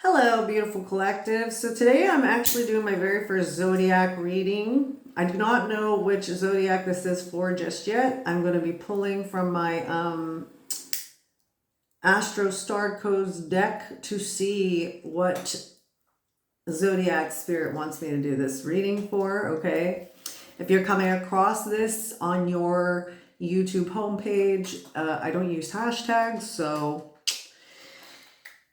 Hello, beautiful collective. So today I'm actually doing my very first zodiac reading. I do not know which zodiac this is for just yet. I'm going to be pulling from my Astro Star Codes deck to see what zodiac spirit wants me to do this reading for, okay? If you're coming across this on your YouTube homepage, I don't use hashtags, so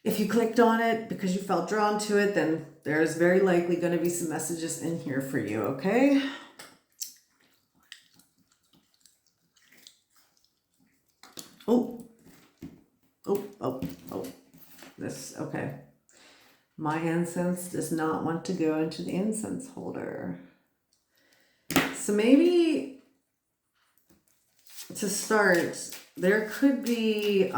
if you clicked on it because you felt drawn to it, then there's very likely going to be some messages in here for you, okay? Oh. This, okay. My incense does not want to go into the incense holder. So maybe to start, there could be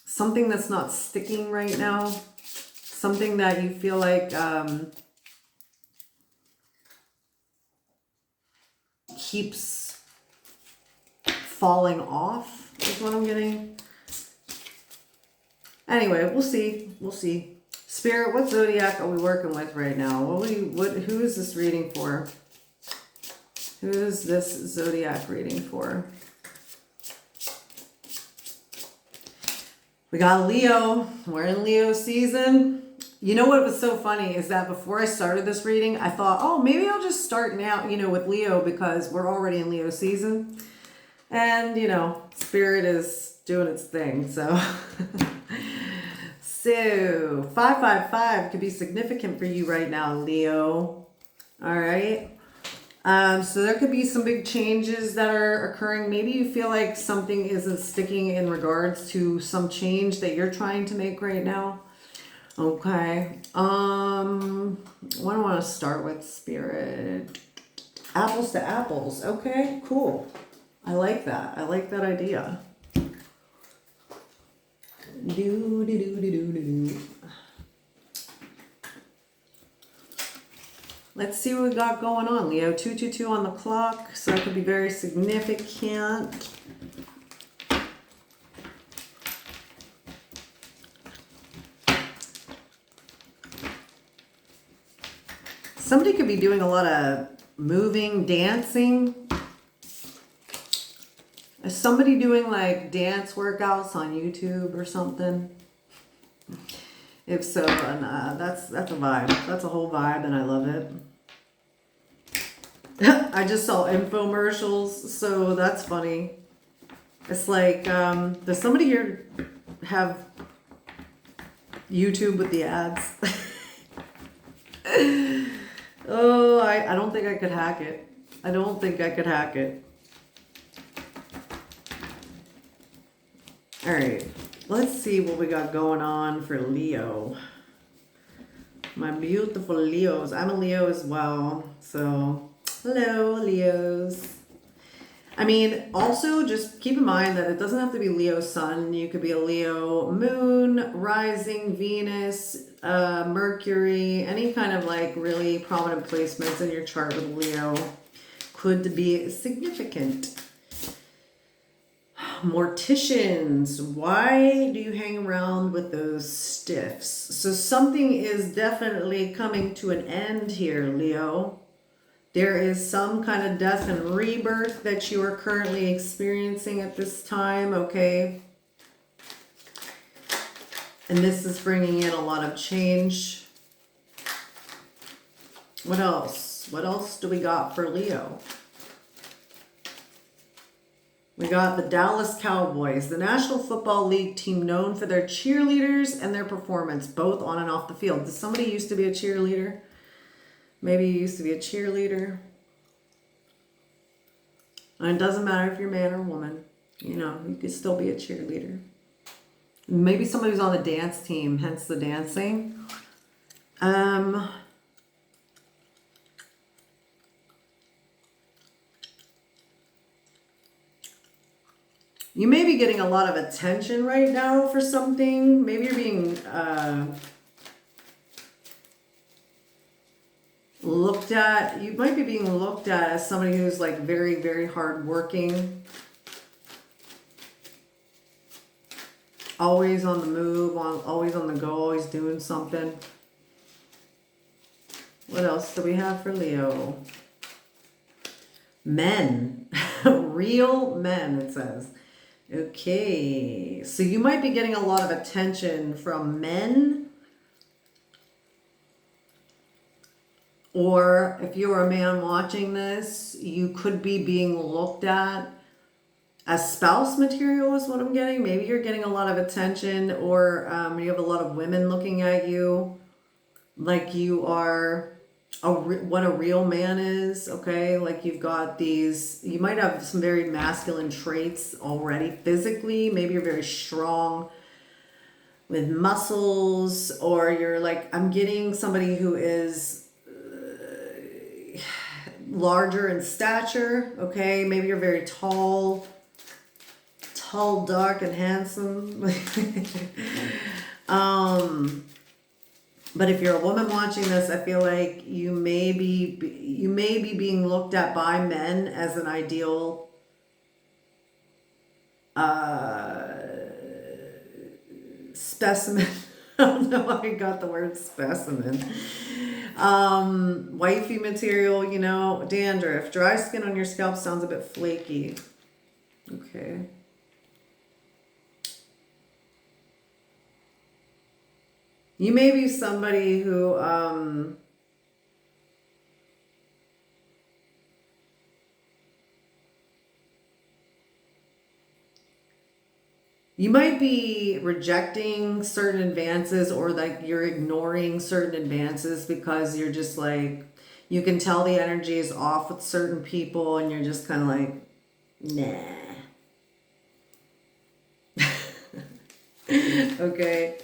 something that's not sticking right now, something that you feel like keeps falling off is what I'm getting. Anyway, we'll see. We'll see. Spirit, what zodiac are we working with right now? Who is this reading for? Who is this zodiac reading for? We got Leo. We're in Leo season. You know what was so funny is that before I started this reading, I thought, oh, maybe I'll just start now, with Leo because we're already in Leo season. And, Spirit is doing its thing, so. So, 555 could be significant for you right now, Leo. All right. So there could be some big changes that are occurring. Maybe you feel like something isn't sticking in regards to some change that you're trying to make right now. Okay. What do I want to start with, Spirit? Apples to apples. Okay, cool. I like that. I like that idea. Let's see what we got going on, Leo. 222 on the clock, so that could be very significant. Somebody could be doing a lot of moving, dancing. Is somebody doing like dance workouts on YouTube or something? If so, that's a vibe. That's a whole vibe, and I love it. I just saw infomercials, so that's funny. It's like, does somebody here have YouTube with the ads? Oh, I don't think I could hack it. I don't think I could hack it. All right, let's see what we got going on for Leo. My beautiful Leos. I'm a Leo as well, so hello, Leos. I mean, also just keep in mind that it doesn't have to be Leo sun. You could be a Leo moon, rising, Venus, Mercury, any kind of like really prominent placements in your chart with Leo could be significant. Morticians, why do you hang around with those stiffs? So something is definitely coming to an end here, Leo. There is some kind of death and rebirth that you are currently experiencing at this time, okay? And this is bringing in a lot of change. What else? What else do we got for Leo? We got the Dallas Cowboys, the National Football League team known for their cheerleaders and their performance, both on and off the field. Does somebody used to be a cheerleader? Maybe you used to be a cheerleader. And it doesn't matter if you're man or woman. You could still be a cheerleader. Maybe somebody who's on the dance team, hence the dancing. You may be getting a lot of attention right now for something. Maybe you're being looked at. You might be being looked at as somebody who's like very, very hardworking. Always on the move, always on the go, always doing something. What else do we have for Leo? Men. Real men, it says. Okay. So you might be getting a lot of attention from men. Or if you're a man watching this, you could be being looked at as spouse material is what I'm getting. Maybe you're getting a lot of attention, or you have a lot of women looking at you like you are what a real man is, okay? Like you've got these, you might have some very masculine traits already physically. Maybe you're very strong with muscles, or you're like, I'm getting somebody who is larger in stature, okay? Maybe you're very tall, dark, and handsome. But if you're a woman watching this, I feel like you may be being looked at by men as an ideal specimen. I don't know why I got the word specimen. Wifey material, you know, dandruff. Dry skin on your scalp sounds a bit flaky. Okay. You may be somebody who, you might be rejecting certain advances, or like you're ignoring certain advances because you're just like, you can tell the energy is off with certain people and you're just kind of like, nah. Okay.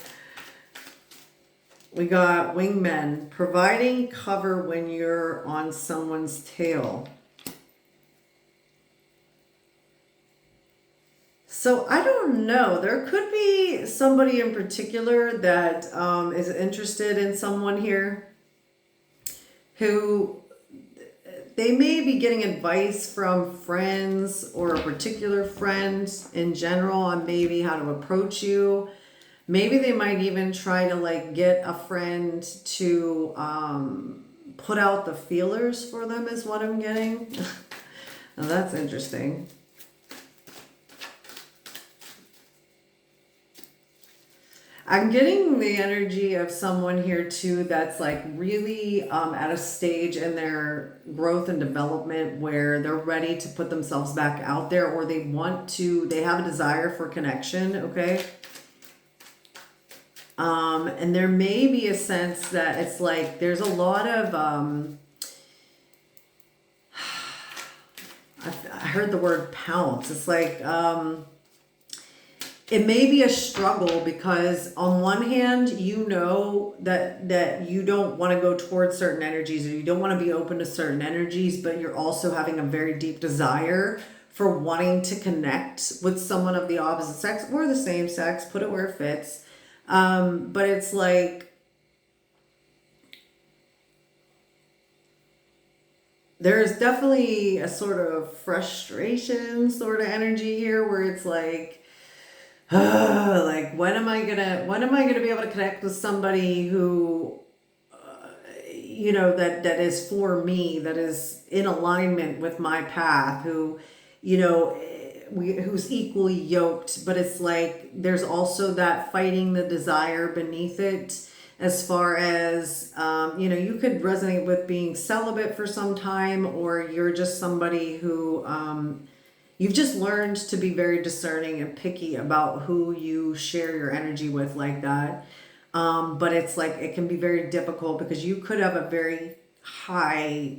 We got wingmen, providing cover when you're on someone's tail. So I don't know. There could be somebody in particular that is interested in someone here who they may be getting advice from friends or a particular friend in general on maybe how to approach you. Maybe they might even try to like get a friend to put out the feelers for them is what I'm getting. Now that's interesting. I'm getting the energy of someone here too that's like really at a stage in their growth and development where they're ready to put themselves back out there, or they have a desire for connection, okay? And there may be a sense that it's like there's a lot of I heard the word pounce. It's like it may be a struggle because on one hand, you know that you don't want to go towards certain energies, or you don't want to be open to certain energies, but you're also having a very deep desire for wanting to connect with someone of the opposite sex or the same sex, put it where it fits. But it's like there's definitely a sort of frustration sort of energy here where it's like, like when am I gonna be able to connect with somebody who you know that is for me, that is in alignment with my path, who you know who's equally yoked. But it's like there's also that fighting the desire beneath it, as far as you know, you could resonate with being celibate for some time, or you're just somebody who you've just learned to be very discerning and picky about who you share your energy with like that. But it's like it can be very difficult because you could have a very high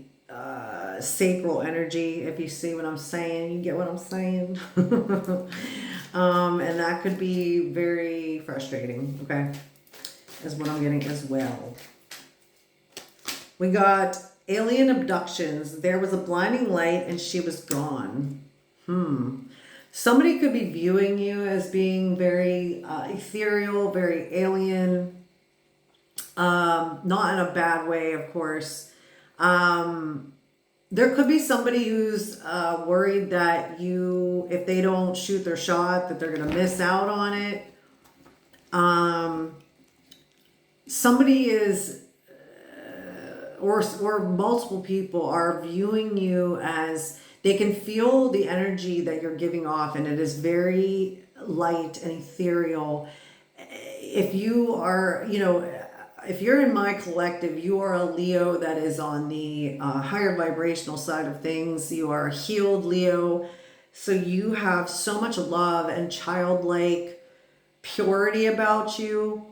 sacral energy, if you see what I'm saying. You get what I'm saying? And that could be very frustrating, okay? Is what I'm getting as well. We got alien abductions. There was a blinding light and she was gone. Somebody could be viewing you as being very ethereal, very alien. Not in a bad way, of course. There could be somebody who's worried that if they don't shoot their shot, that they're going to miss out on it. Somebody is, or multiple people are viewing you as, they can feel the energy that you're giving off, and it is very light and ethereal. If you are, if you're in my collective, you are a Leo that is on the higher vibrational side of things. You are a healed Leo. So you have so much love and childlike purity about you,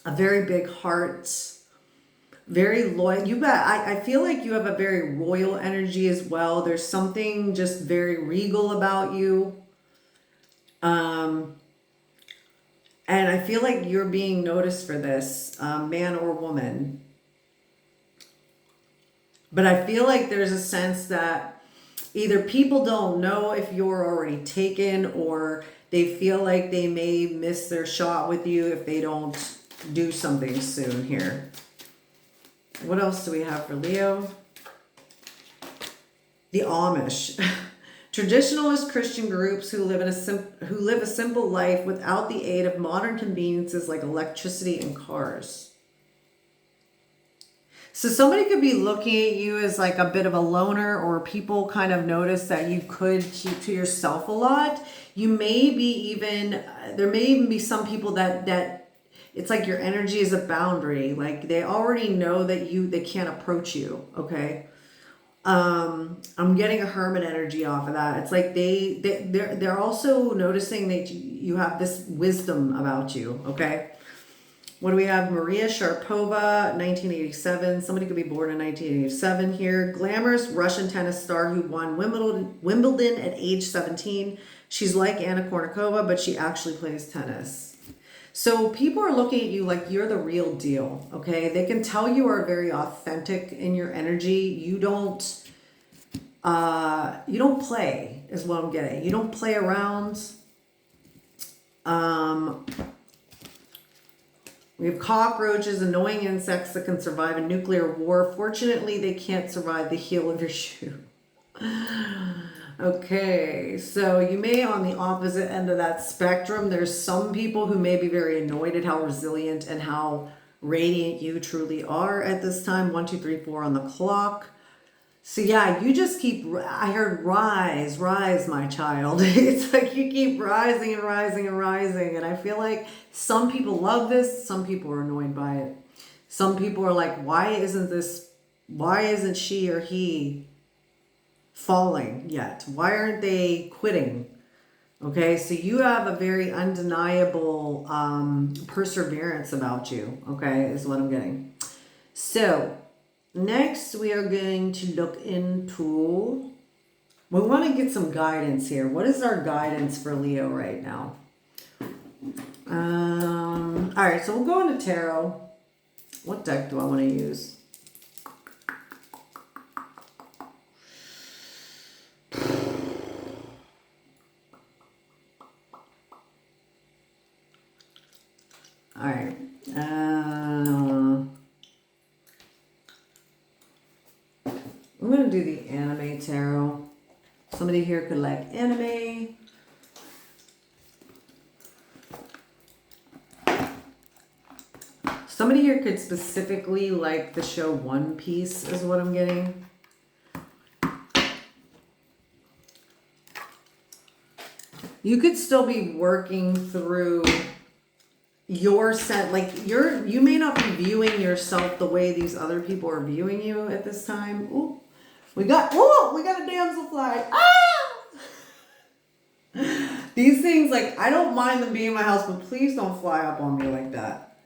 a very big heart, very loyal. I feel like you have a very royal energy as well. There's something just very regal about you. And I feel like you're being noticed for this, man or woman. But I feel like there's a sense that either people don't know if you're already taken, or they feel like they may miss their shot with you if they don't do something soon here. What else do we have for Leo? The Amish. Traditionalist Christian groups who live a simple life without the aid of modern conveniences like electricity and cars. So somebody could be looking at you as like a bit of a loner, or people kind of notice that you could keep to yourself a lot. You may be even, there may even be some people that it's like your energy is a boundary. Like they already know that they can't approach you. Okay. I'm getting a hermit energy off of that. It's like they're also noticing that you have this wisdom about you. Okay. What do we have? Maria Sharapova, 1987. Somebody could be born in 1987 here. Glamorous Russian tennis star who won Wimbledon at age 17. She's like Anna Kournikova, but she actually plays tennis. So people are looking at you like you're the real deal, okay? They can tell you are very authentic in your energy. You don't play, is what I'm getting. You don't play around. We have cockroaches, annoying insects that can survive a nuclear war. Fortunately, they can't survive the heel of your shoe. Okay, so you may, on the opposite end of that spectrum, there's some people who may be very annoyed at how resilient and how radiant you truly are at this time. 1, 2, 3, 4 on the clock. So yeah, you just keep, I heard rise, my child. It's like you keep rising and rising and rising. And I feel like some people love this. Some people are annoyed by it. Some people are like, why isn't she or he falling yet? Why aren't they quitting? Okay, so you have a very undeniable perseverance about you, okay, is what I'm getting. So next we are going to look into, we want to get some guidance here. What is our guidance for Leo right now? All right, so we'll go into tarot. What deck do I want to use? All right. I'm going to do the anime tarot. Somebody here could like anime. Somebody here could specifically like the show One Piece is what I'm getting. You could still be working through your set, like you may not be viewing yourself the way these other people are viewing you at this time. Ooh, we got a damselfly. These things, like, I don't mind them being in my house, but please don't fly up on me like that.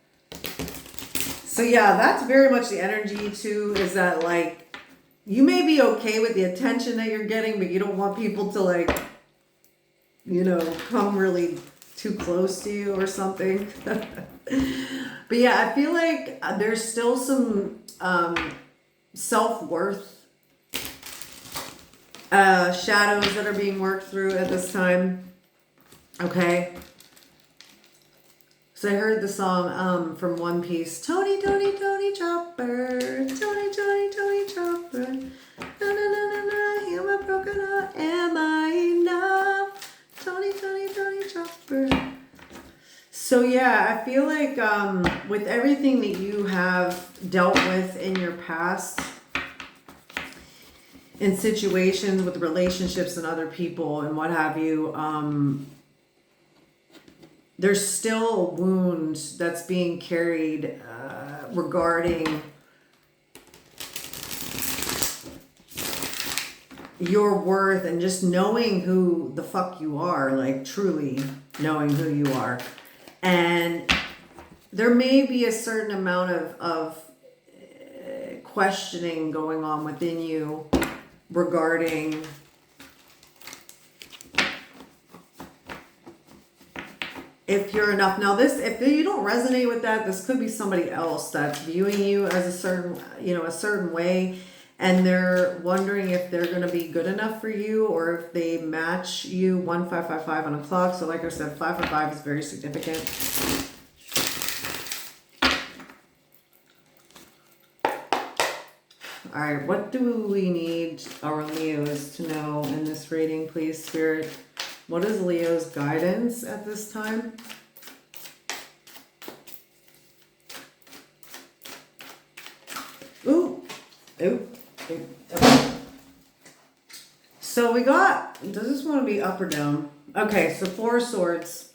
So yeah, that's very much the energy too, is that like you may be okay with the attention that you're getting, but you don't want people to like, come really too close to you or something. But yeah, I feel like there's still some self-worth shadows that are being worked through at this time. Okay. So I heard the song from One Piece. Tony, Tony, Tony Chopper. Tony, Tony, Tony Chopper. Na na na na na. Heal my broken heart. Am I enough? Tony, Tony, Tony Chopper. So yeah, I feel like with everything that you have dealt with in your past, in situations with relationships and other people and what have you, there's still a wound that's being carried regarding your worth and just knowing who the fuck you are, like truly knowing who you are. And there may be a certain amount of questioning going on within you regarding if you're enough. Now this, if you don't resonate with that, this could be somebody else that's viewing you as a certain, a certain way, and they're wondering if they're going to be good enough for you or if they match you. 1555 on a clock. So like I said, 555 is very significant. All right, what do we need our Leos to know in this reading, please, Spirit? What is Leo's guidance at this time? Ooh. Ooh. Okay. So we got, does this want to be up or down? Okay, so 4 of Swords.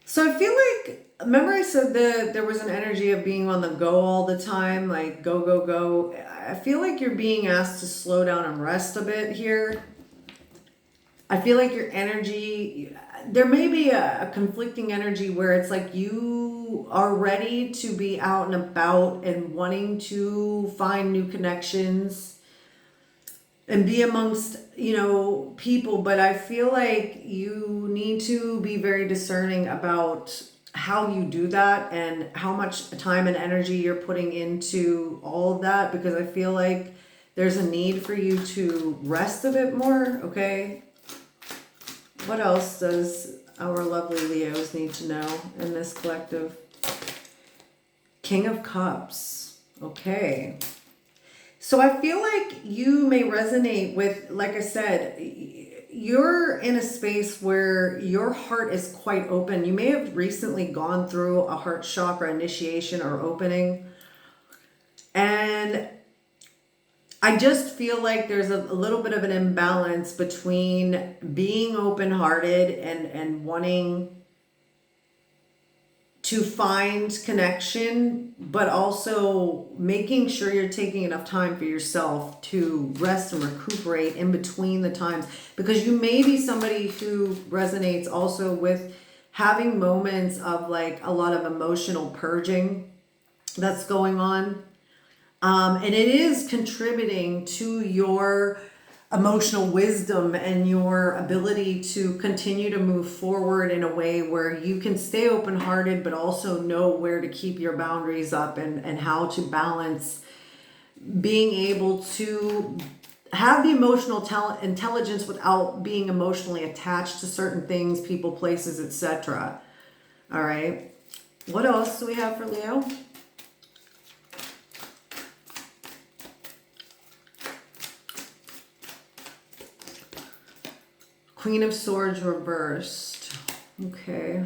So I feel like, remember I said that there was an energy of being on the go all the time, like go, go, go. I feel like you're being asked to slow down and rest a bit here. I feel like your energy, there may be a conflicting energy where it's like you are ready to be out and about and wanting to find new connections and be amongst, people. But I feel like you need to be very discerning about how you do that and how much time and energy you're putting into all of that, because I feel like there's a need for you to rest a bit more, okay? What else does our lovely Leos need to know in this collective? King of Cups. Okay. So I feel like you may resonate with, like I said, you're in a space where your heart is quite open. You may have recently gone through a heart chakra initiation or opening. And I just feel like there's a little bit of an imbalance between being open-hearted and wanting to find connection, but also making sure you're taking enough time for yourself to rest and recuperate in between the times. Because you may be somebody who resonates also with having moments of like a lot of emotional purging that's going on. And it is contributing to your emotional wisdom and your ability to continue to move forward in a way where you can stay open-hearted, but also know where to keep your boundaries up and how to balance being able to have the emotional intelligence without being emotionally attached to certain things, people, places, etc. All right. What else do we have for Leo? Queen of Swords reversed. Okay.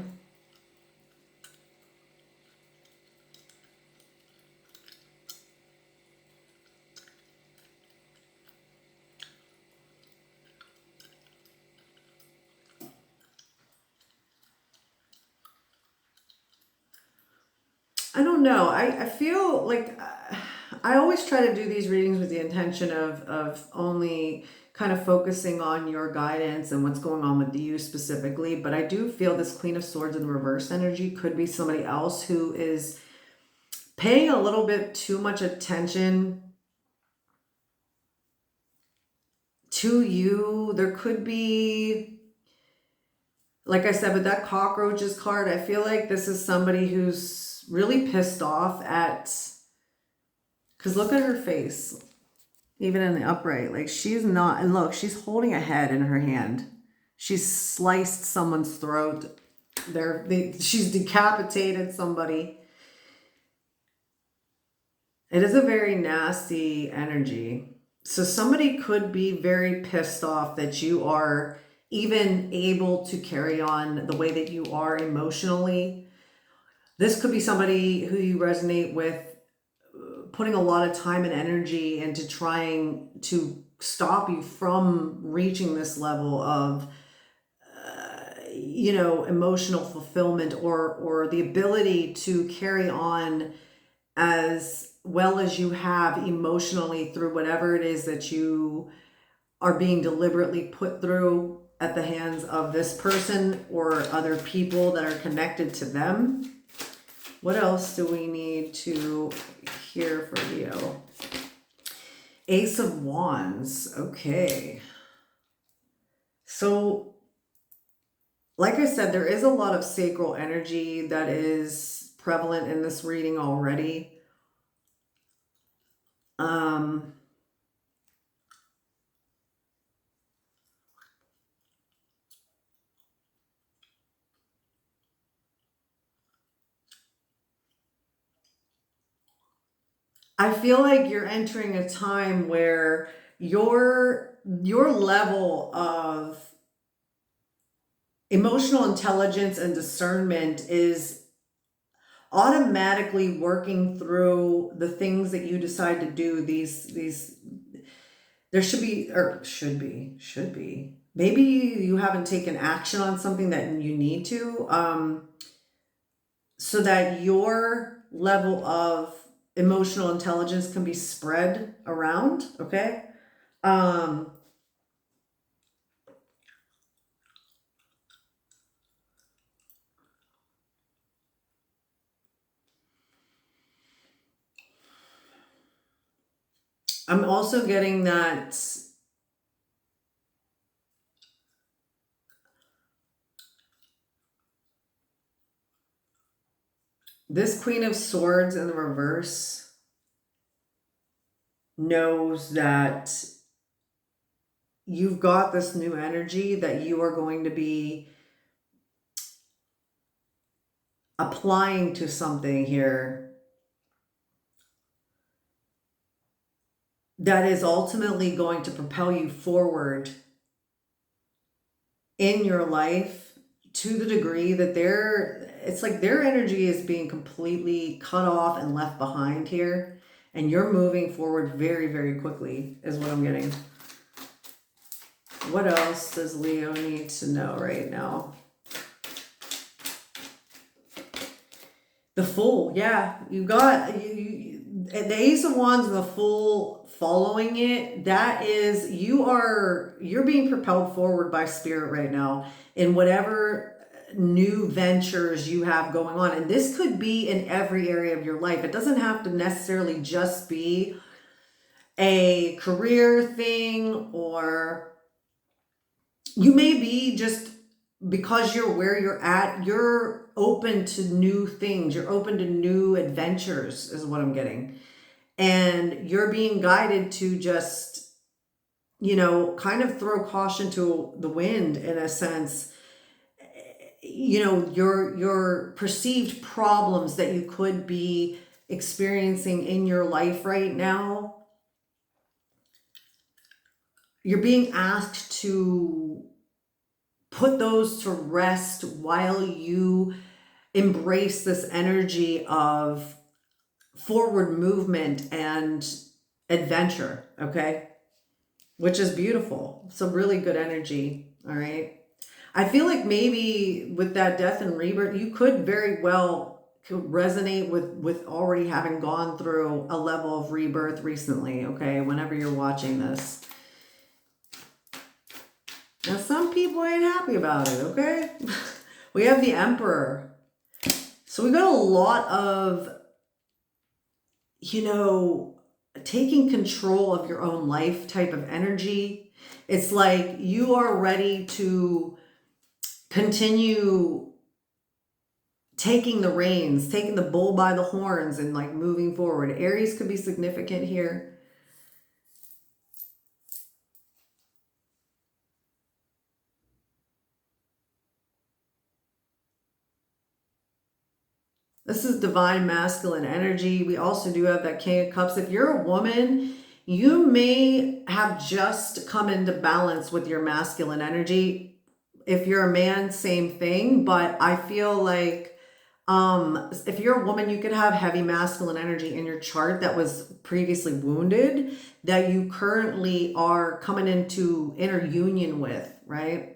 I don't know. I feel like I always try to do these readings with the intention of only kind of focusing on your guidance and what's going on with you specifically. But I do feel this Queen of Swords in reverse energy could be somebody else who is paying a little bit too much attention to you. There could be, like I said, with that cockroaches card, I feel like this is somebody who's really pissed off at, because look at her face. Even in the upright, like she's not, and look, she's holding a head in her hand. She's sliced someone's throat. She's decapitated somebody. It is a very nasty energy. So somebody could be very pissed off that you are even able to carry on the way that you are emotionally. This could be somebody who you resonate with, putting a lot of time and energy into trying to stop you from reaching this level of emotional fulfillment, or the ability to carry on as well as you have emotionally through whatever it is that you are being deliberately put through at the hands of this person or other people that are connected to them. What else do we need to hear for Leo? Ace of Wands. Okay. So, like I said, there is a lot of sacral energy that is prevalent in this reading already. I feel like you're entering a time where your level of emotional intelligence and discernment is automatically working through the things that you decide to do. These there should be maybe you haven't taken action on something that you need to, so that your level of emotional intelligence can be spread around. Okay. I'm also getting that this Queen of Swords in the reverse knows that you've got this new energy that you are going to be applying to something here that is ultimately going to propel you forward in your life, to the degree that it's like their energy is being completely cut off and left behind here, and you're moving forward very, very quickly is what I'm getting. What else does Leo need to know right now? The Fool. Yeah, you got the Ace of Wands and the Fool following it. That is, you're being propelled forward by Spirit right now in whatever new ventures you have going on. And this could be in every area of your life. It doesn't have to necessarily just be a career thing, or you may be just, because you're where you're at, you're open to new things. You're open to new adventures is what I'm getting. And you're being guided to just, kind of throw caution to the wind in a sense. Your perceived problems that you could be experiencing in your life right now, you're being asked to put those to rest while you embrace this energy of forward movement and adventure, okay? Which is beautiful. Some really good energy, all right? I feel like maybe with that death and rebirth, you could very well resonate with already having gone through a level of rebirth recently, okay? Whenever you're watching this. Now, some people ain't happy about it, okay? We have the Emperor. So we got a lot of, taking control of your own life type of energy. It's like you are ready to continue taking the reins, taking the bull by the horns, and like moving forward. Aries could be significant here. This is divine masculine energy. We also do have that King of Cups. If you're a woman, you may have just come into balance with your masculine energy. If you're a man, same thing. But I feel like if you're a woman, you could have heavy masculine energy in your chart that was previously wounded, that you currently are coming into inner union with, right?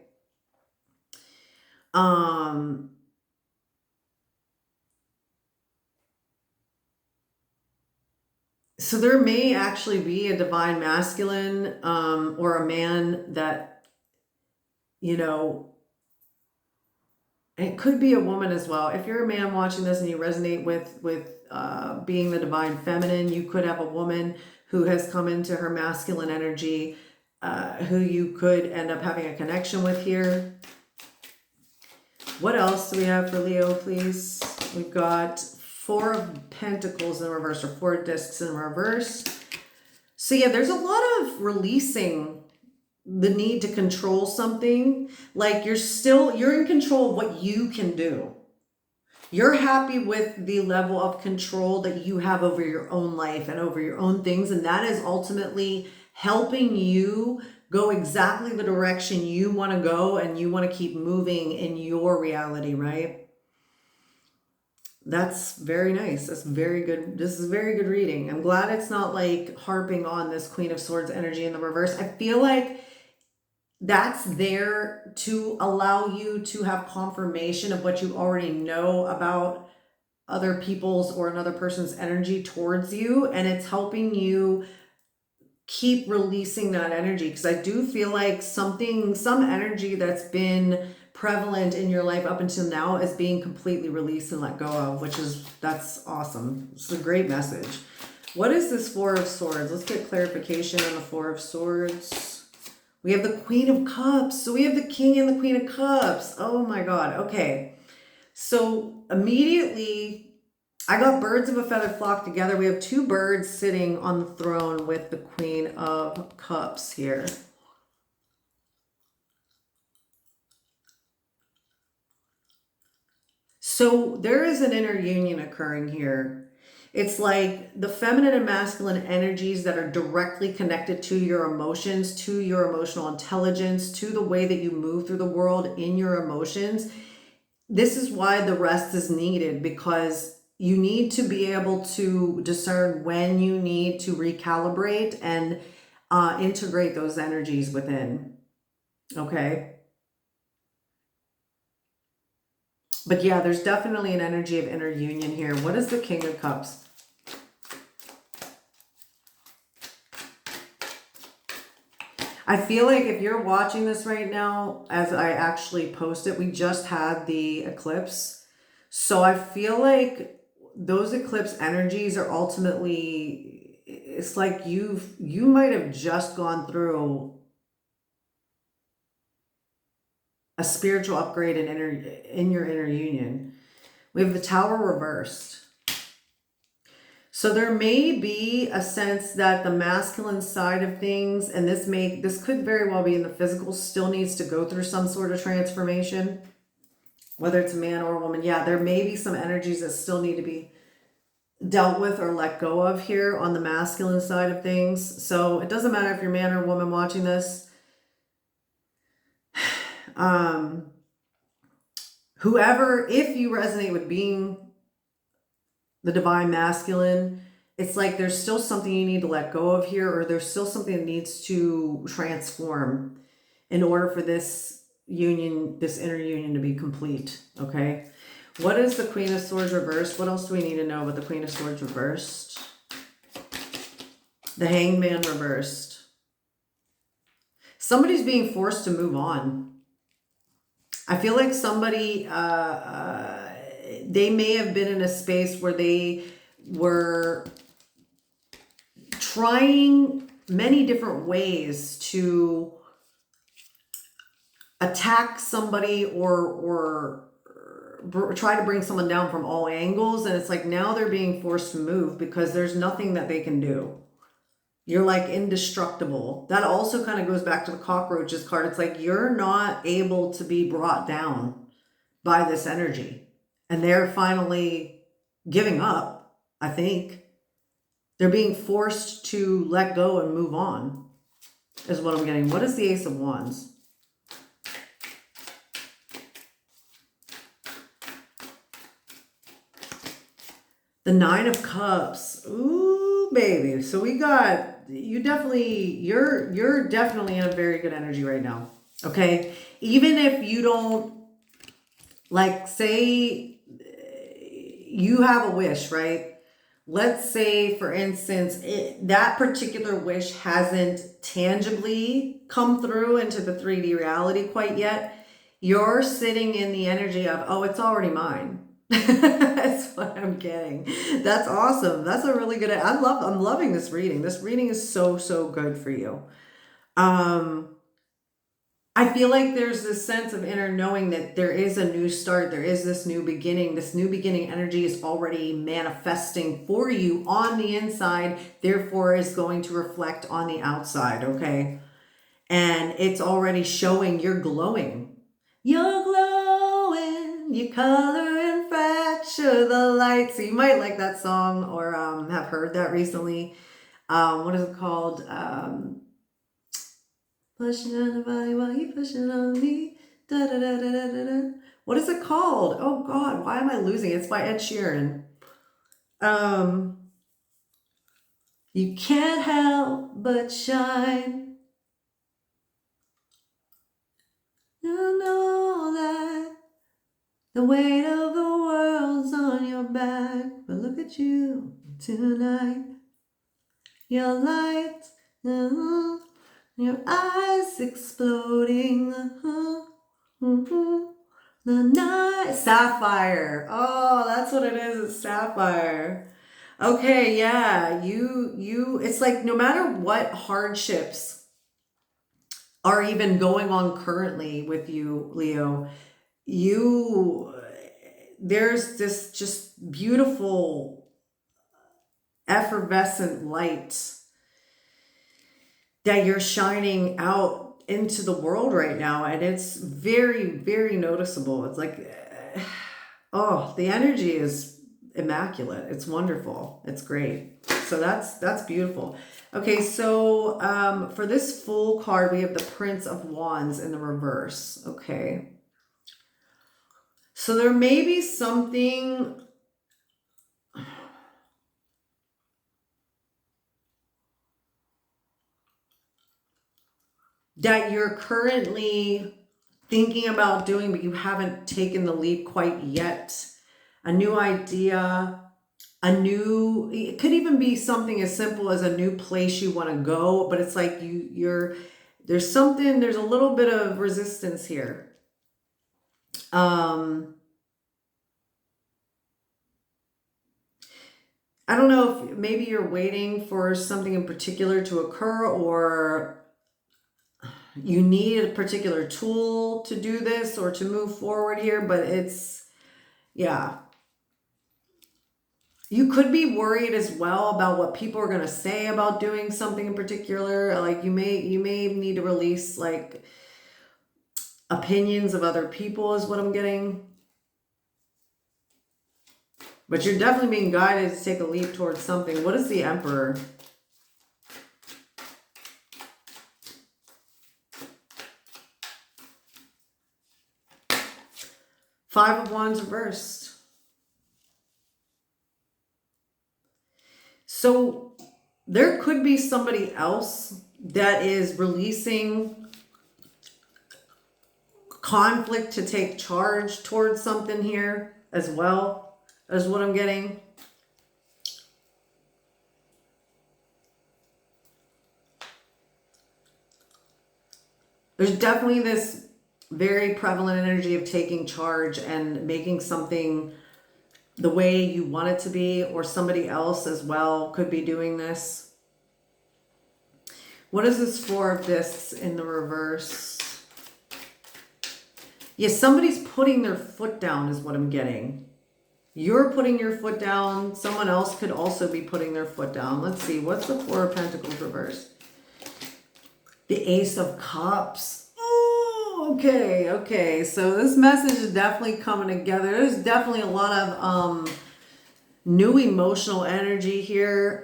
So there may actually be a divine masculine or a man that, you know, it could be a woman as well. If you're a man watching this and you resonate with being the divine feminine, you could have a woman who has come into her masculine energy, who you could end up having a connection with here. What else do we have for Leo, please? We've got 4 of Pentacles in reverse, or 4 discs in reverse. So yeah, there's a lot of releasing the need to control something. Like you're in control of what you can do. You're happy with the level of control that you have over your own life and over your own things. And that is ultimately helping you go exactly the direction you want to go, and you want to keep moving in your reality, right? That's very nice. That's very good. This is very good reading. I'm glad it's not like harping on this Queen of Swords energy in the reverse. I feel like that's there to allow you to have confirmation of what you already know about other people's or another person's energy towards you. And it's helping you keep releasing that energy, because I do feel like some energy that's been prevalent in your life up until now is being completely released and let go of, that's awesome. It's a great message. What is this 4 of Swords? Let's get clarification on the 4 of Swords. We have the Queen of Cups. So we have the King and the Queen of Cups. Oh my God. Okay. So immediately I got birds of a feather flock together. We have 2 birds sitting on the throne with the Queen of Cups here. So there is an inner union occurring here. It's like the feminine and masculine energies that are directly connected to your emotions, to your emotional intelligence, to the way that you move through the world in your emotions. This is why the rest is needed, because you need to be able to discern when you need to recalibrate and integrate those energies within. Okay. But yeah, there's definitely an energy of inner union here. What is the King of Cups? I feel like if you're watching this right now, as I actually post it, we just had the eclipse. So I feel like those eclipse energies are ultimately, it's like you might have just gone through a spiritual upgrade in your inner union. We have the Tower reversed. So there may be a sense that the masculine side of things, and this could very well be in the physical, still needs to go through some sort of transformation, whether it's a man or a woman. Yeah, there may be some energies that still need to be dealt with or let go of here on the masculine side of things. So it doesn't matter if you're a man or a woman watching this. Whoever, if you resonate with being the divine masculine, it's like there's still something you need to let go of here, or there's still something that needs to transform in order for this union, this inner union, to be complete. Okay. What is the Queen of Swords reversed? What else do we need to know about the Queen of Swords reversed? The Hangman reversed. Somebody's being forced to move on. I feel like somebody, they may have been in a space where they were trying many different ways to attack somebody or try to bring someone down from all angles. And it's like now they're being forced to move because there's nothing that they can do. You're like indestructible. That also kind of goes back to the cockroaches card. It's like you're not able to be brought down by this energy. And they're finally giving up, I think. They're being forced to let go and move on, is what I'm getting. What is the Ace of Wands? The Nine of Cups. Ooh, baby. So we got, you're definitely in a very good energy right now. Okay. Even if you don't, like, say you have a wish, right? Let's say, for instance, that particular wish hasn't tangibly come through into the 3D reality quite yet. You're sitting in the energy of, oh, it's already mine. That's what I'm getting. That's awesome. That's a really good, I'm loving this reading. This reading is so, so good for you. I feel like there's this sense of inner knowing that there is a new start. There is this new beginning. This new beginning energy is already manifesting for you on the inside, therefore is going to reflect on the outside, okay? And it's already showing you're glowing. You're glowing, you color and fracture the light. So you might like that song or have heard that recently. What is it called? Pushing on the body while you pushing on me. Da, da, da, da, da, da, da. What is it called? Oh God, why am I losing it? It's by Ed Sheeran. You can't help but shine. You know that the weight of the world's on your back. But look at you tonight. Your light, your eyes exploding. The night sapphire. Oh, that's what it is. It's sapphire. Okay, yeah. It's like no matter what hardships are even going on currently with you, Leo, there's this just beautiful effervescent light that you're shining out into the world right now, and it's very, very noticeable. It's like, oh, the energy is immaculate. It's wonderful. It's great. So that's beautiful. Okay, so for this full card, we have the Prince of Wands in the reverse. Okay. So there may be something that you're currently thinking about doing, but you haven't taken the leap quite yet. A new idea, it could even be something as simple as a new place you want to go, but it's like there's a little bit of resistance here. I don't know if maybe you're waiting for something in particular to occur, or you need a particular tool to do this or to move forward here, but yeah. You could be worried as well about what people are going to say about doing something in particular. Like you may need to release like opinions of other people is what I'm getting. But you're definitely being guided to take a leap towards something. What is the Emperor? Five of Wands reversed. So there could be somebody else that is releasing conflict to take charge towards something here as well, as what I'm getting. There's definitely this very prevalent energy of taking charge and making something the way you want it to be, or somebody else as well could be doing this. What is this Four of Discs in the reverse? Yes, somebody's putting their foot down is what I'm getting. You're putting your foot down. Someone else could also be putting their foot down. Let's see. What's the Four of Pentacles reversed? The Ace of Cups. Oh, okay, okay. So this message is definitely coming together. There's definitely a lot of new emotional energy here.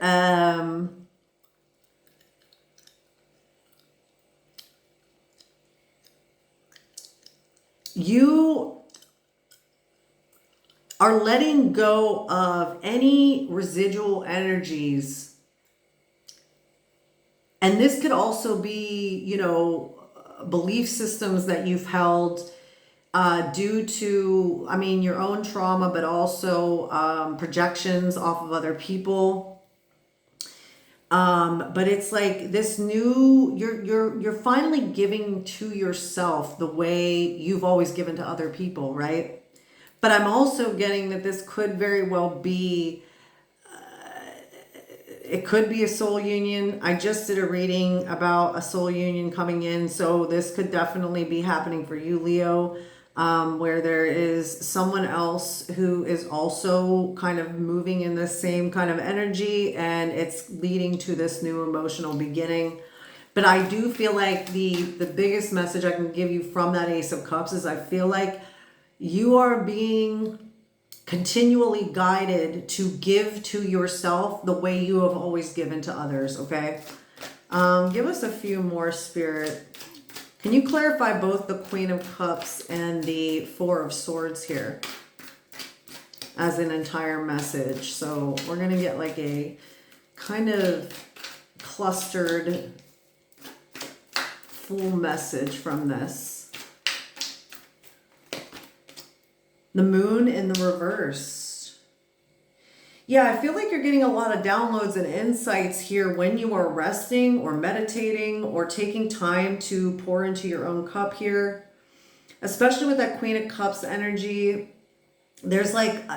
You are letting go of any residual energies. And this could also be, you know, belief systems that you've held due to, I mean, your own trauma, but also projections off of other people. But it's like this new, you're finally giving to yourself the way you've always given to other people, right? But I'm also getting that this could very well be, it could be a soul union. I just did a reading about a soul union coming in, so this could definitely be happening for you, Leo, where there is someone else who is also kind of moving in the same kind of energy, and it's leading to this new emotional beginning. But I do feel like the biggest message I can give you from that Ace of Cups is I feel like you are being continually guided to give to yourself the way you have always given to others, okay? Give us a few more, Spirit. Can you clarify both the Queen of Cups and the Four of Swords here as an entire message? So we're going to get like a kind of clustered full message from this. The Moon in the reverse. Yeah, I feel like you're getting a lot of downloads and insights here when you are resting or meditating or taking time to pour into your own cup here. Especially with that Queen of Cups energy. There's like,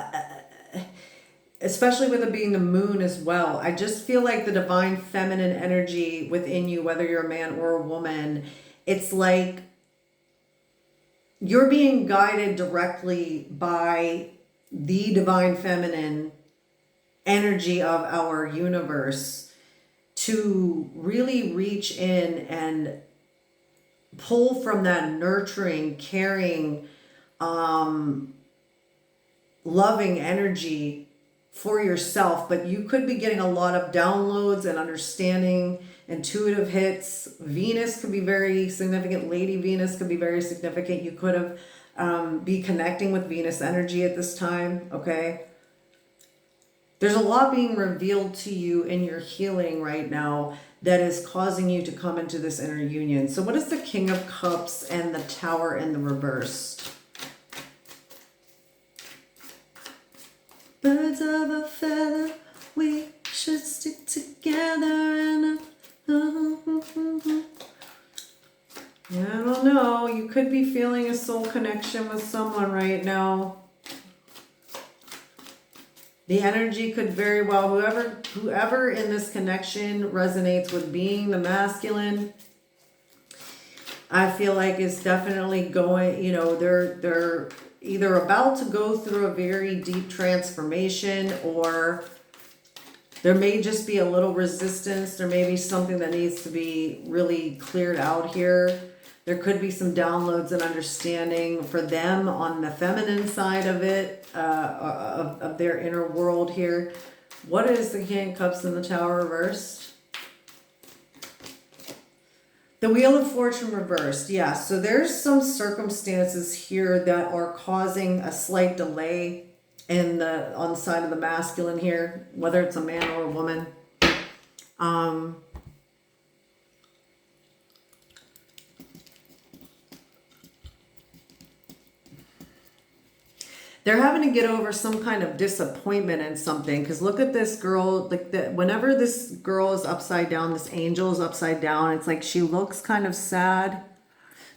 especially with it being the moon as well, I just feel like the divine feminine energy within you, whether you're a man or a woman, it's like you're being guided directly by the divine feminine energy of our universe to really reach in and pull from that nurturing, caring, loving energy for yourself. But you could be getting a lot of downloads and understanding, intuitive hits. Venus could be very significant. Lady Venus could be very significant. You could have be connecting with Venus energy at this time, okay? There's a lot being revealed to you in your healing right now that is causing you to come into this inner union. So what is the King of Cups and the Tower in the reverse? Birds of a feather, we should stick together and yeah, I don't know. You could be feeling a soul connection with someone right now. The energy could very well, whoever in this connection resonates with being the masculine, I feel like is definitely going, you know, they're either about to go through a very deep transformation, or there may just be a little resistance. There may be something that needs to be really cleared out here. There could be some downloads and understanding for them on the feminine side of it, of their inner world here. What is the King of Cups in the Tower reversed? The Wheel of Fortune reversed. Yeah, so there's some circumstances here that are causing a slight delay on the side of the masculine here, whether it's a man or a woman. They're having to get over some kind of disappointment in something. Because look at this girl, like whenever this girl is upside down, this angel is upside down, it's like she looks kind of sad.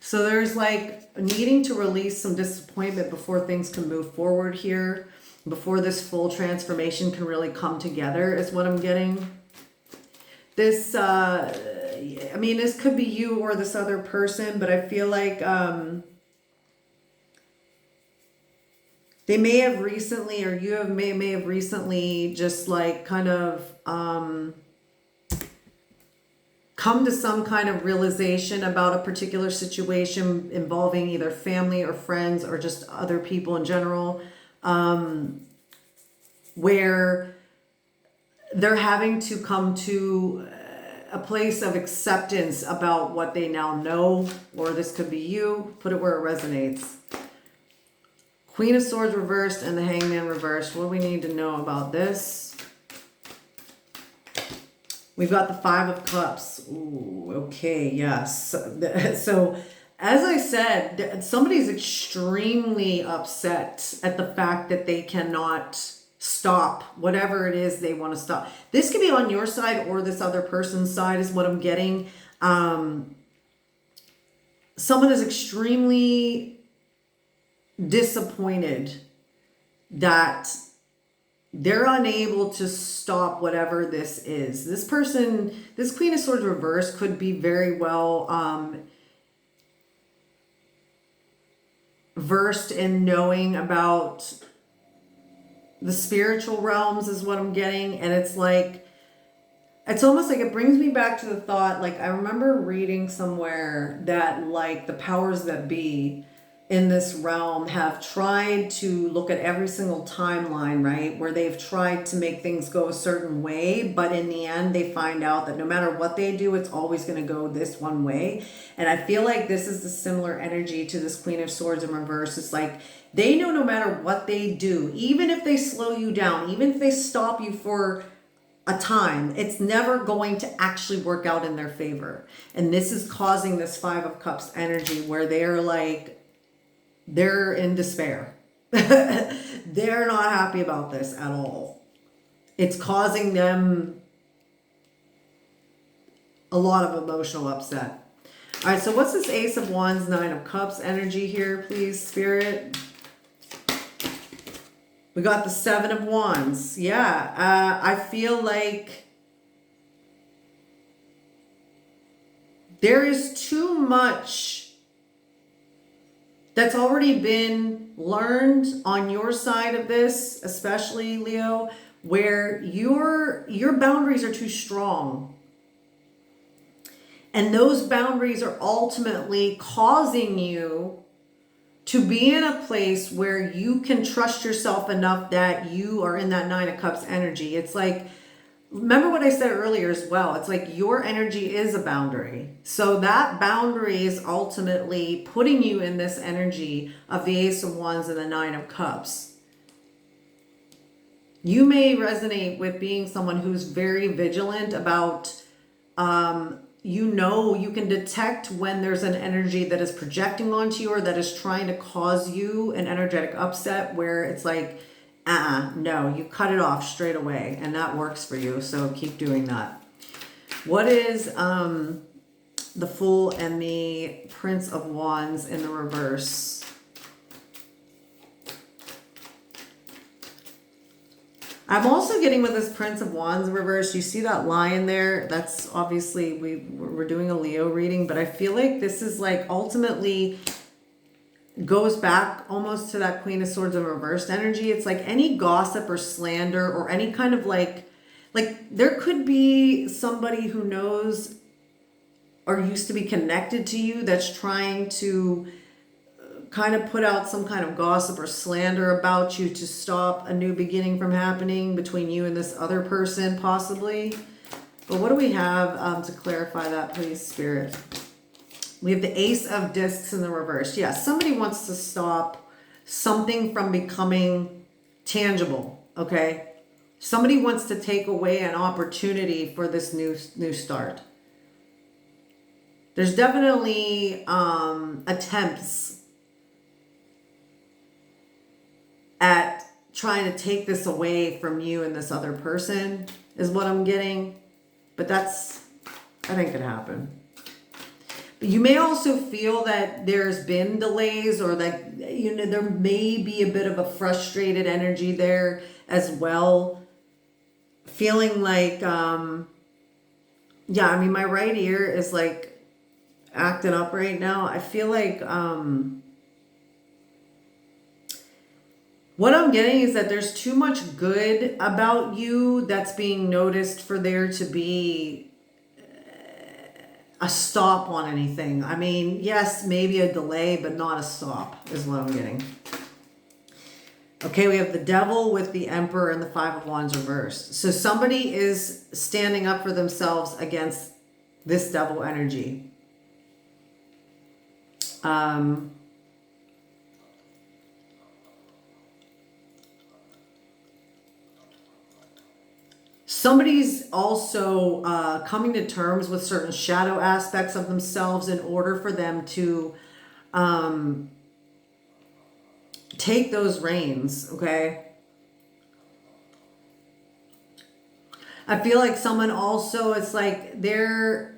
So there's like needing to release some disappointment before things can move forward here, before this full transformation can really come together is what I'm getting. This, I mean, this could be you or this other person, but I feel like they may have recently, or you may have recently just like kind of come to some kind of realization about a particular situation involving either family or friends or just other people in general, where they're having to come to a place of acceptance about what they now know, or this could be you, put it where it resonates. Queen of Swords reversed and the Hangman reversed. What do we need to know about this? We've got the Five of Cups. Ooh, okay, yes. So, as I said, somebody's extremely upset at the fact that they cannot stop whatever it is they want to stop. This could be on your side or this other person's side is what I'm getting. Someone is extremely disappointed that they're unable to stop whatever this is. This person, this Queen of Swords reverse could be very well versed in knowing about the spiritual realms is what I'm getting. And it's like, it's almost like it brings me back to the thought, like I remember reading somewhere that like the powers that be in this realm have tried to look at every single timeline, right? Where they've tried to make things go a certain way, but in the end they find out that no matter what they do, it's always going to go this one way. And I feel like this is the similar energy to this Queen of Swords in reverse. It's like they know no matter what they do, even if they slow you down, even if they stop you for a time, it's never going to actually work out in their favor. And this is causing this Five of Cups energy where they're like, they're in despair. They're not happy about this at all. It's causing them a lot of emotional upset. All right, so what's this Ace of Wands, Nine of Cups energy here, please, Spirit? We got the Seven of Wands. Yeah, I feel like there is too much that's already been learned on your side of this, especially Leo, where your boundaries are too strong. And those boundaries are ultimately causing you to be in a place where you can trust yourself enough that you are in that Nine of Cups energy. It's like, remember what I said earlier as well. It's like your energy is a boundary. So that boundary is ultimately putting you in this energy of the Ace of Wands and the Nine of Cups. You may resonate with being someone who's very vigilant about, you can detect when there's an energy that is projecting onto you or that is trying to cause you an energetic upset where it's like, no, you cut it off straight away, and that works for you, so keep doing that. What is the Fool and the Prince of Wands in the reverse? I'm also getting with this Prince of Wands in reverse, you see that lion there? That's obviously, we're doing a Leo reading, but I feel like this is like ultimately goes back almost to that Queen of Swords in reversed energy. It's like any gossip or slander or any kind of like there could be somebody who knows or used to be connected to you that's trying to kind of put out some kind of gossip or slander about you to stop a new beginning from happening between you and this other person possibly. But what do we have to clarify that, please, Spirit? We have the Ace of Discs in the reverse. Yes, somebody wants to stop something from becoming tangible, okay? Somebody wants to take away an opportunity for this new start. There's definitely attempts at trying to take this away from you and this other person is what I'm getting. But that ain't gonna happen. You may also feel that there's been delays or that, there may be a bit of a frustrated energy there as well. Feeling like, my right ear is like acting up right now. I feel like, what I'm getting is that there's too much good about you that's being noticed for there to be a stop on anything. I mean, yes, maybe a delay, but not a stop is what I'm getting. Okay, we have the Devil with the Emperor and the Five of Wands reversed. So somebody is standing up for themselves against this Devil energy. somebody's also coming to terms with certain shadow aspects of themselves in order for them to take those reins, okay? I feel like someone also, it's like they're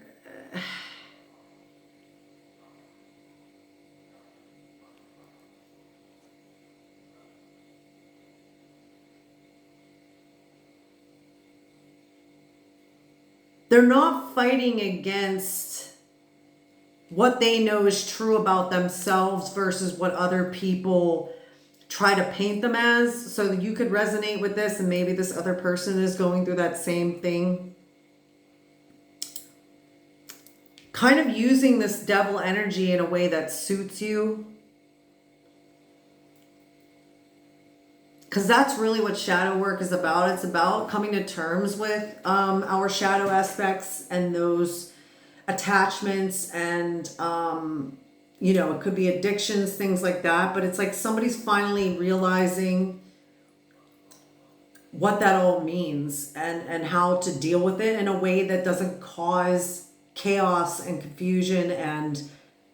not fighting against what they know is true about themselves versus what other people try to paint them as. So that you could resonate with this, and maybe this other person is going through that same thing. Kind of using this devil energy in a way that suits you. Because that's really what shadow work is about. It's about coming to terms with our shadow aspects and those attachments and, you know, it could be addictions, things like that. But it's like somebody's finally realizing what that all means and how to deal with it in a way that doesn't cause chaos and confusion and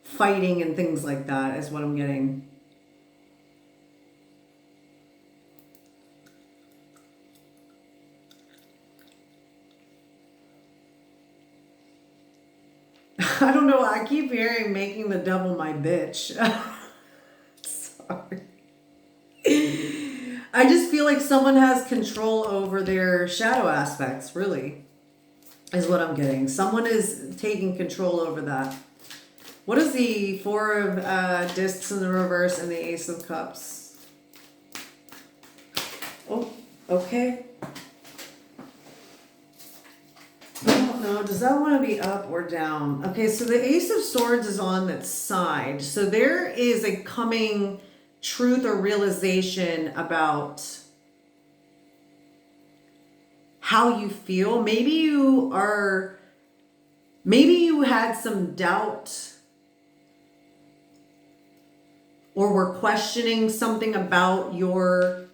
fighting and things like that is what I'm getting. I don't know. I keep hearing making the devil my bitch. Sorry. I just feel like someone has control over their shadow aspects, really, is what I'm getting. Someone is taking control over that. What is the Four of Discs in the reverse and the Ace of Cups? Oh, okay. I don't know. Does that want to be up or down? Okay, so the Ace of Swords is on its side. So there is a coming truth or realization about how you feel. Maybe you had some doubt or were questioning something about your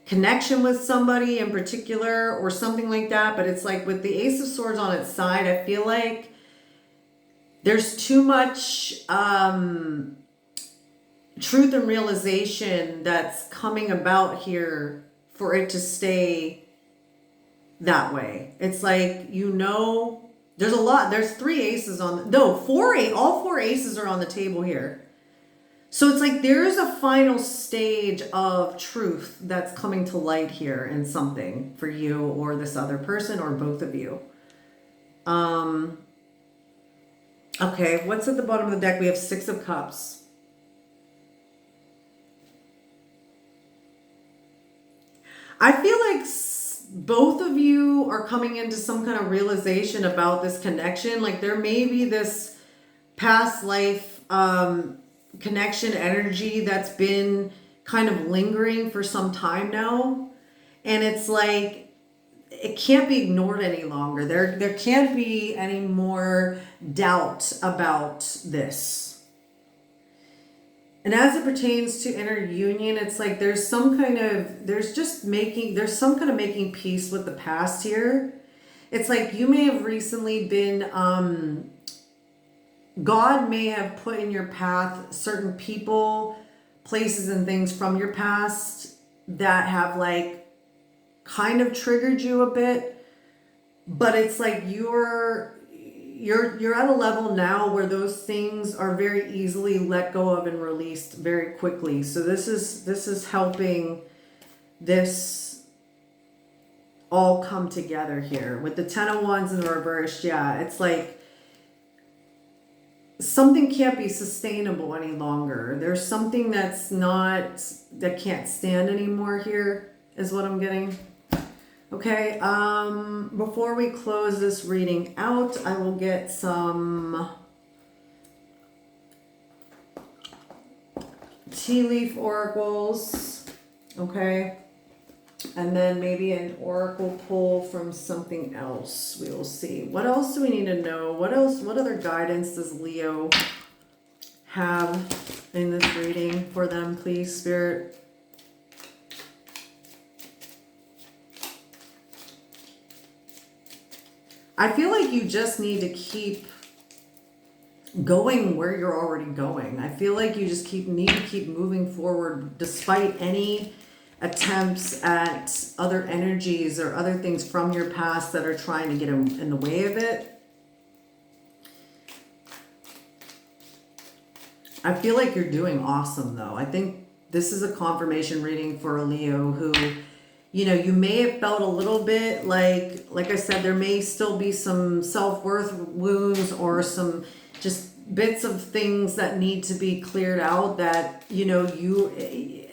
connection with somebody in particular or something like that. But it's like with the Ace of Swords on its side, I feel like there's too much truth and realization that's coming about here for it to stay that way. It's like, you know, there's a lot. There's three aces on, no, all four aces are on the table here. So it's like there's a final stage of truth that's coming to light here in something for you or this other person or both of you. Okay, what's at the bottom of the deck? We have Six of Cups. I feel like both of you are coming into some kind of realization about this connection. Like there may be this past life connection energy that's been kind of lingering for some time now. And it's like, it can't be ignored any longer. There can't be any more doubt about this. And as it pertains to inner union, it's like there's some kind of making peace with the past here. It's like you may have recently been, God may have put in your path certain people, places, and things from your past that have like kind of triggered you a bit. But it's like you're at a level now where those things are very easily let go of and released very quickly. So this is helping this all come together here with the Ten of Wands in the reverse. Yeah, it's like something can't be sustainable any longer. There's something that can't stand anymore here is what I'm getting. Okay, before we close this reading out, I will get some tea leaf oracles, okay? And then maybe an oracle pull from something else. We will see. What else do we need to know? What other guidance does Leo have in this reading for them, please, Spirit? I feel like you just need to keep going where you're already going. I feel like you just need to keep moving forward despite any attempts at other energies or other things from your past that are trying to get in the way of it. I feel like you're doing awesome though. I think this is a confirmation reading for a Leo who, you know, you may have felt a little bit like I said, there may still be some self-worth wounds or some just bits of things that need to be cleared out that, you know,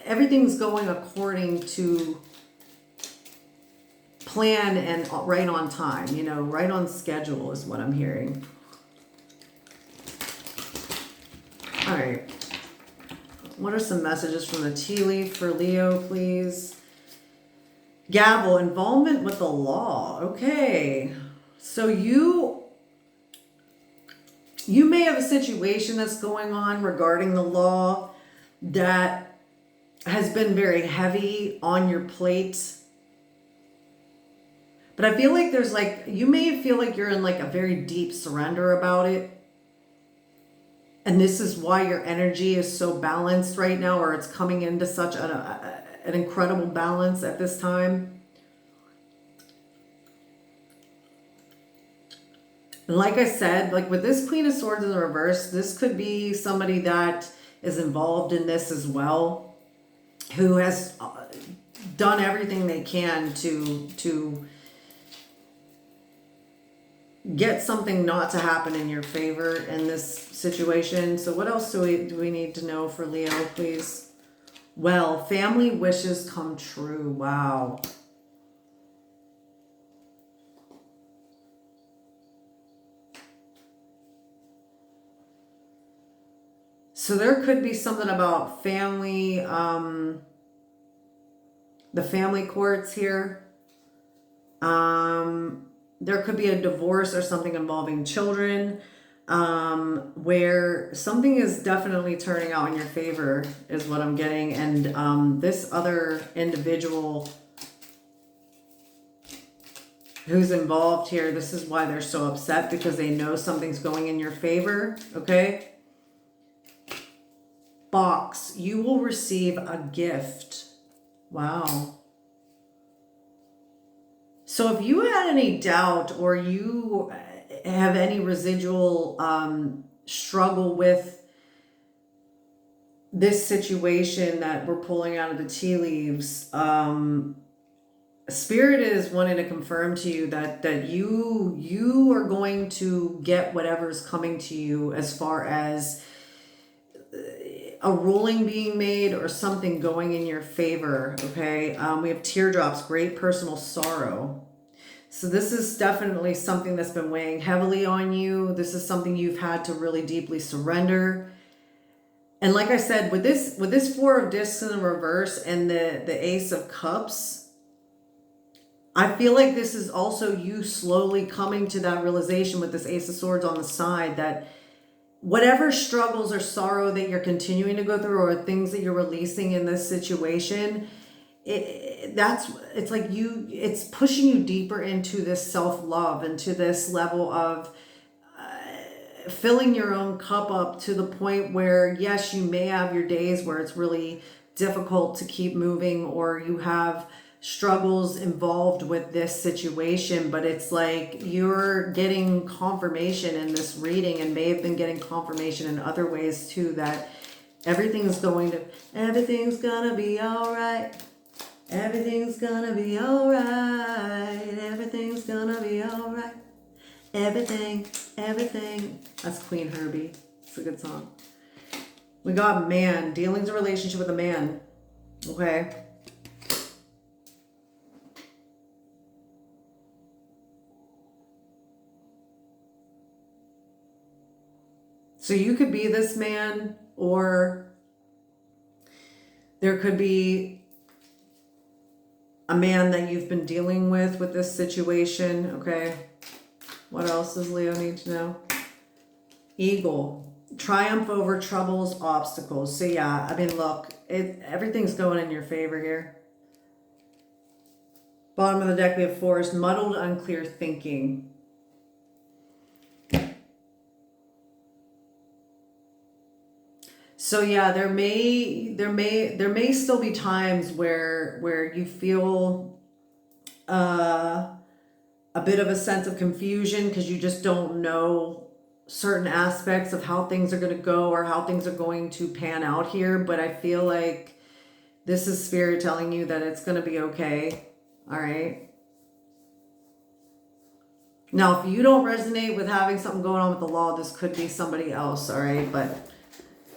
everything's going according to plan and right on time, you know, right on schedule is what I'm hearing. All right. What are some messages from the tea leaf for Leo, please? Gavel, involvement with the law. Okay. So you may have a situation that's going on regarding the law that has been very heavy on your plate. But I feel like there's you may feel like you're in a very deep surrender about it. And this is why your energy is so balanced right now, or it's coming into such an incredible balance at this time. And like I said, with this Queen of Swords in the reverse, this could be somebody that is involved in this as well, who has done everything they can to get something not to happen in your favor in this situation. So what else do we need to know for Leo, please? Well, family wishes come true. Wow. So there could be something about family, the family courts here. There could be a divorce or something involving children, where something is definitely turning out in your favor is what I'm getting. And this other individual who's involved here, this is why they're so upset, because they know something's going in your favor, okay? Box, you will receive a gift. Wow. So if you had any doubt or you have any residual struggle with this situation that we're pulling out of the tea leaves, Spirit is wanting to confirm to you that you are going to get whatever's coming to you as far as a ruling being made or something going in your favor, okay? We have teardrops, great personal sorrow. So this is definitely something that's been weighing heavily on you. This is something you've had to really deeply surrender. And like I said, with this Four of Discs in the reverse and the Ace of Cups, I feel like this is also you slowly coming to that realization with this Ace of Swords on the side that whatever struggles or sorrow that you're continuing to go through or things that you're releasing in this situation, it's pushing you deeper into this self-love, into this level of filling your own cup up to the point where, yes, you may have your days where it's really difficult to keep moving or you have struggles involved with this situation, but it's like you're getting confirmation in this reading and may have been getting confirmation in other ways too that everything's gonna be all right. Everything's gonna be all right. Everything's gonna be all right. Everything. That's Queen Herbie. It's a good song. We got man, dealings a relationship with a man. Okay. So you could be this man, or there could be a man that you've been dealing with this situation, okay? What else does Leo need to know? Eagle, triumph over troubles, obstacles. So yeah, I mean, look, everything's going in your favor here. Bottom of the deck, we have forest, muddled, unclear thinking. So yeah, there may still be times where you feel a bit of a sense of confusion because you just don't know certain aspects of how things are going to go or how things are going to pan out here. But I feel like this is Spirit telling you that it's going to be okay. All right. Now, if you don't resonate with having something going on with the law, this could be somebody else. All right. But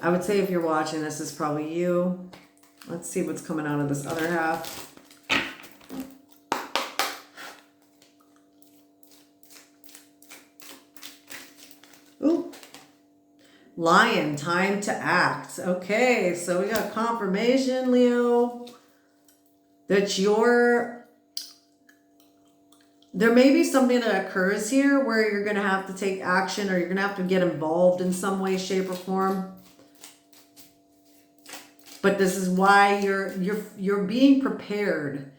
I would say if you're watching this, is probably you. Let's see what's coming out of this other half. Ooh. Lion, time to act. Okay, so we got confirmation, Leo, that there may be something that occurs here where you're going to have to take action or you're going to have to get involved in some way, shape, or form. But this is why you're being prepared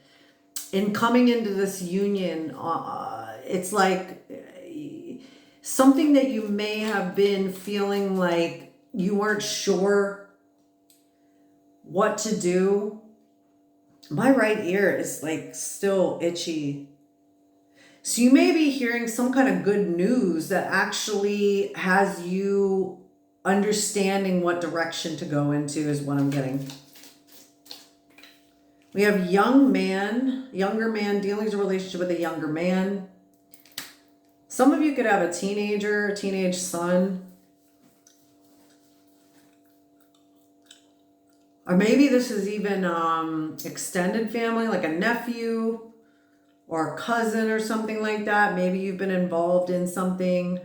in coming into this union. It's like something that you may have been feeling like you weren't sure what to do. My right ear is like still itchy. So you may be hearing some kind of good news that actually has you understanding what direction to go into is what I'm getting. We have younger man dealing with a relationship with a younger man. Some of you could have a teenage son. Or maybe this is even extended family, like a nephew or a cousin or something like that. Maybe you've been involved in something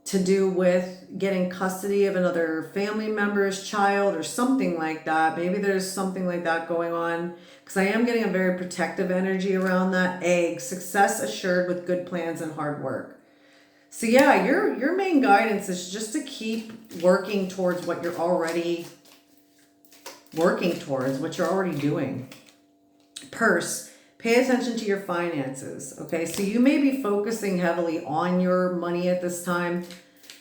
to do with getting custody of another family member's child or something like that. Maybe there's something like that going on, because I am getting a very protective energy around that. Egg, success assured with good plans and hard work. So yeah, your main guidance is just to keep working towards what you're already working towards, what you're already doing. Purse, pay attention to your finances. Okay, so you may be focusing heavily on your money at this time.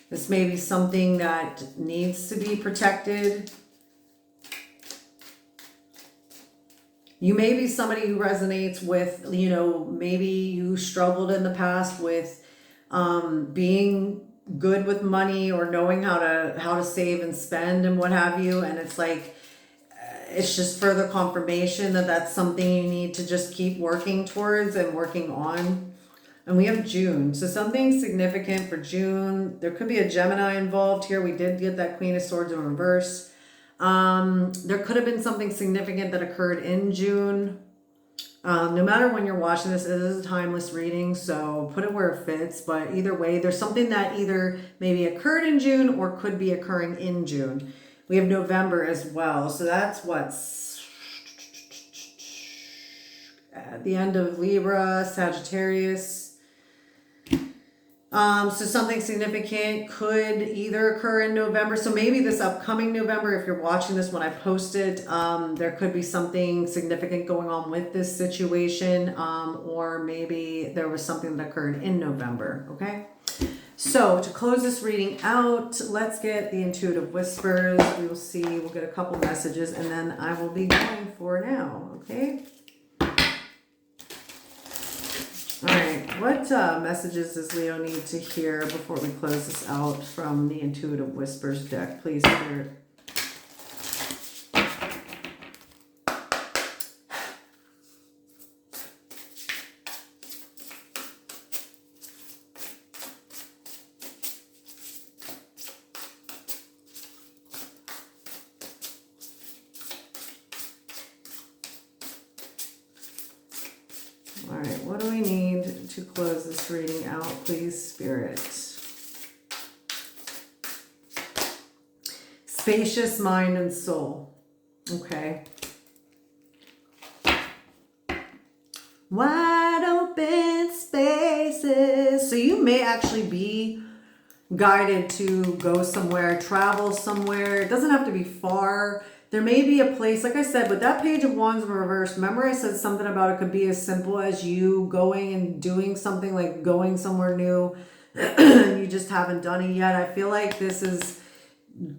This may be something that needs to be protected. You may be somebody who resonates with, maybe you struggled in the past with being good with money or knowing how to save and spend and what have you. And it's like, it's just further confirmation that that's something you need to just keep working towards and working on. And we have June. So something significant for June. There could be a Gemini involved here. We did get that Queen of Swords in reverse. There could have been something significant that occurred in June. No matter when you're watching this, it is a timeless reading, so put it where it fits. But either way, there's something that either maybe occurred in June or could be occurring in June. We have November as well. So that's what's at the end of Libra, Sagittarius. So something significant could either occur in November. So maybe this upcoming November, if you're watching this when I post it, there could be something significant going on with this situation. Or maybe there was something that occurred in November. Okay. So to close this reading out, let's get the intuitive whispers. We will see, we'll get a couple messages and then I will be going for now. Okay. All right, what messages does Leo need to hear before we close this out from the Intuitive Whispers deck? Please, Spirit. All right, what do we need to close this reading out, please, Spirit? Spacious mind and soul. Okay. Wide open spaces. So you may actually be guided to go somewhere, travel somewhere. It doesn't have to be far. There may be a place, like I said, with that Page of Wands in reverse, remember I said something about it could be as simple as you going and doing something, like going somewhere new and you just haven't done it yet. I feel like this is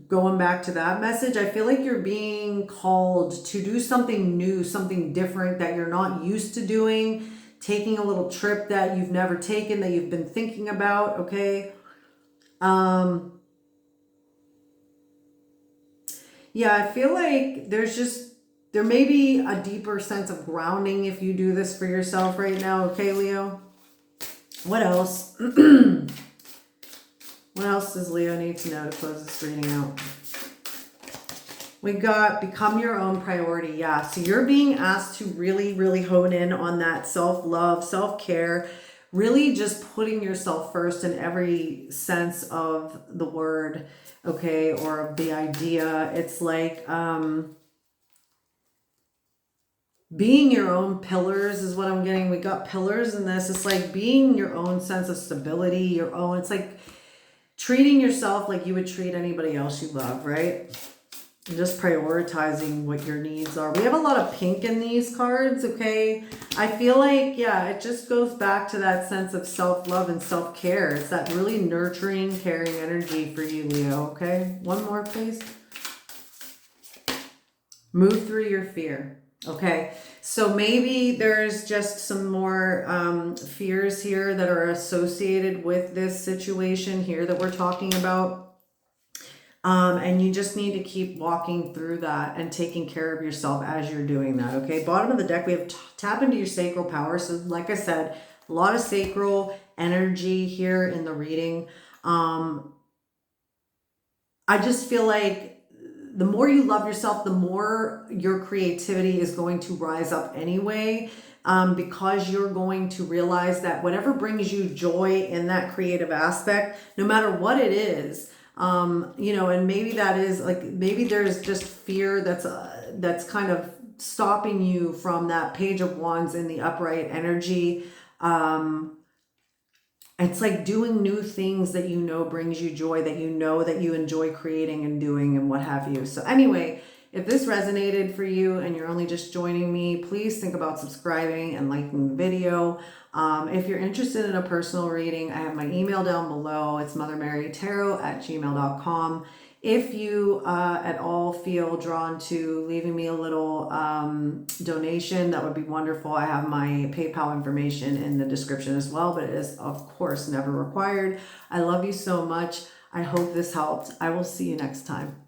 going back to that message, I feel like you're being called to do something new, something different that you're not used to doing, taking a little trip that you've never taken, that you've been thinking about, okay? Yeah, I feel like there may be a deeper sense of grounding if you do this for yourself right now, okay, Leo? What else? What else does Leo need to know to close this reading out? We got become your own priority. Yeah, so you're being asked to really, really hone in on that self-love, self-care, really just putting yourself first in every sense of the word, okay, or of the idea. It's like being your own pillars is what I'm getting. We got pillars in this. It's like being your own sense of stability, your own, it's like treating yourself like you would treat anybody else you love, right? And just prioritizing what your needs are. We have a lot of pink in these cards, okay? I feel like, yeah, it just goes back to that sense of self-love and self-care. It's that really nurturing, caring energy for you, Leo, okay? One more, please. Move through your fear. Okay, so maybe there's just some more fears here that are associated with this situation here that we're talking about. And you just need to keep walking through that and taking care of yourself as you're doing that, okay? Bottom of the deck, we have tap into your sacral power. So like I said, a lot of sacral energy here in the reading. I just feel like the more you love yourself, the more your creativity is going to rise up anyway, because you're going to realize that whatever brings you joy in that creative aspect, no matter what it is, you know, and maybe that is like, maybe there's just fear that's kind of stopping you from that Page of Wands in the upright energy. It's like doing new things that you know brings you joy, that you know that you enjoy creating and doing and what have you. So anyway, if this resonated for you and you're only just joining me, please think about subscribing and liking the video. If you're interested in a personal reading, I have my email down below. It's mothermarytarot@gmail.com. If you at all feel drawn to leaving me a little donation, that would be wonderful. I have my PayPal information in the description as well, but it is, of course, never required. I love you so much. I hope this helped. I will see you next time.